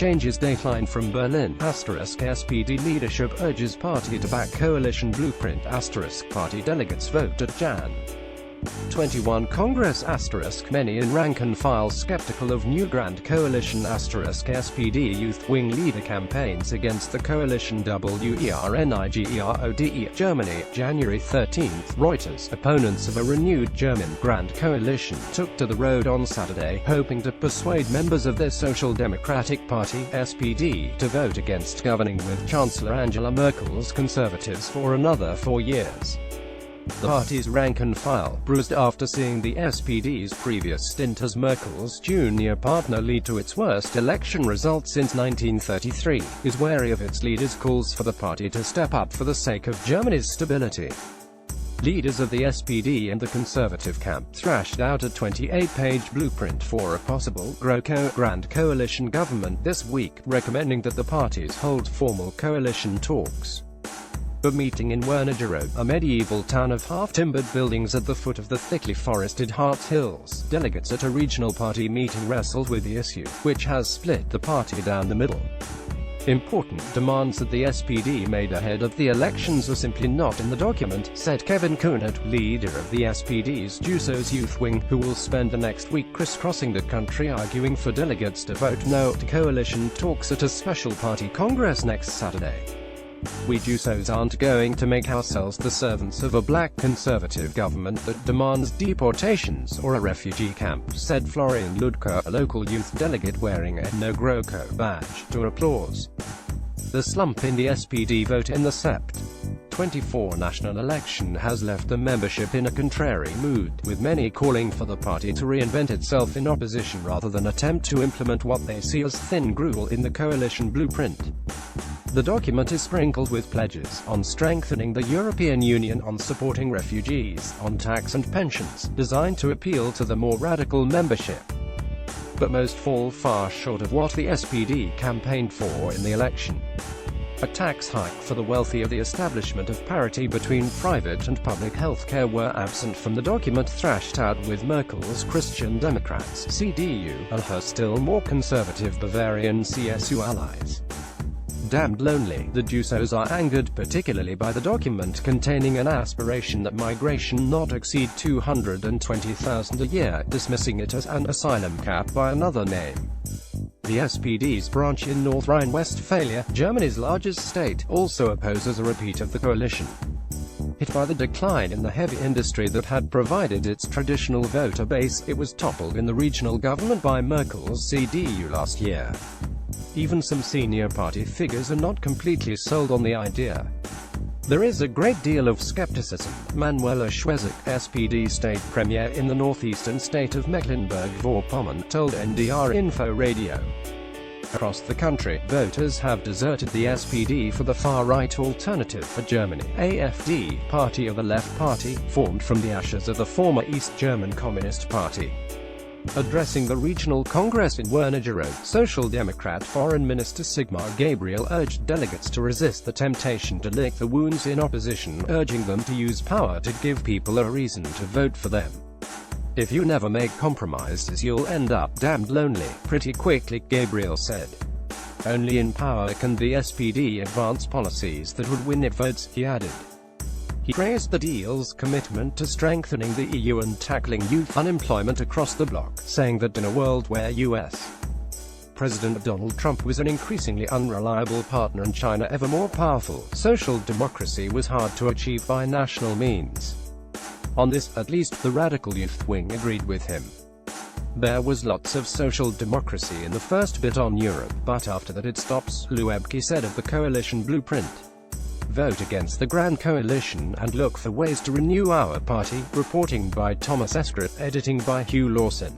changes dateline from Berlin. SPD leadership urges party to back coalition blueprint. Party delegates vote at Jan. 21 Congress. Many in rank and file skeptical of new Grand Coalition. SPD youth wing leader campaigns against the coalition. WERNIGERODE. Germany, January 13. Reuters. Opponents of a renewed German Grand Coalition took to the road on Saturday, hoping to persuade members of their Social Democratic Party (SPD) to vote against governing with Chancellor Angela Merkel's Conservatives for another 4 years. The party's rank and file, bruised after seeing the SPD's previous stint as Merkel's junior partner lead to its worst election result since 1933, is wary of its leaders' calls for the party to step up for the sake of Germany's stability. Leaders of the SPD and the Conservative camp thrashed out a 28-page blueprint for a possible Grand Coalition government this week, recommending that the parties hold formal coalition talks. A meeting in Wernigerode, a medieval town of half-timbered buildings at the foot of the thickly forested Harz Hills, delegates at a regional party meeting wrestled with the issue, which has split the party down the middle. Important demands that the SPD made ahead of the elections are simply not in the document, said Kevin Kunert, leader of the SPD's Jusos youth wing, who will spend the next week crisscrossing the country arguing for delegates to vote no to coalition talks at a special party congress next Saturday. "We Jusos aren't going to make ourselves the servants of a black conservative government that demands deportations or a refugee camp," said Florian Ludker, a local youth delegate wearing a No GroKo badge, to applause. The slump in the SPD vote in the Sept. 24 national election has left the membership in a contrary mood, with many calling for the party to reinvent itself in opposition rather than attempt to implement what they see as thin gruel in the coalition blueprint. The document is sprinkled with pledges on strengthening the European Union, on supporting refugees, on tax and pensions, designed to appeal to the more radical membership. But most fall far short of what the SPD campaigned for in the election. A tax hike for the wealthy or the establishment of parity between private and public healthcare were absent from the document thrashed out with Merkel's Christian Democrats (CDU) and her still more conservative Bavarian CSU allies. Damned lonely, the Jusos are angered particularly by the document containing an aspiration that migration not exceed 220,000 a year, dismissing it as an asylum cap by another name. The SPD's branch in North Rhine-Westphalia, Germany's largest state, also opposes a repeat of the coalition. Hit by the decline in the heavy industry that had provided its traditional voter base, it was toppled in the regional government by Merkel's CDU last year. Even some senior party figures are not completely sold on the idea. There is a great deal of skepticism, Manuela Schwesig, SPD state premier in the northeastern state of Mecklenburg-Vorpommern, told NDR Info Radio. Across the country, voters have deserted the SPD for the far-right Alternative for Germany (AfD), party of the Left Party, formed from the ashes of the former East German Communist Party. Addressing the regional congress in Wernigerode, Social Democrat Foreign Minister Sigmar Gabriel urged delegates to resist the temptation to lick the wounds in opposition, urging them to use power to give people a reason to vote for them. "If you never make compromises, you'll end up damned lonely pretty quickly," Gabriel said. "Only in power can the SPD advance policies that would win it votes," he added. He praised the deal's commitment to strengthening the EU and tackling youth unemployment across the bloc, saying that in a world where U.S. President Donald Trump was an increasingly unreliable partner and China ever more powerful, social democracy was hard to achieve by national means. On this, at least, the radical youth wing agreed with him. There was lots of social democracy in the first bit on Europe, but after that it stops, Luebke said of the coalition blueprint. Vote against the Grand Coalition and look for ways to renew our party. Reporting by Thomas Eskret, editing by Hugh Lawson.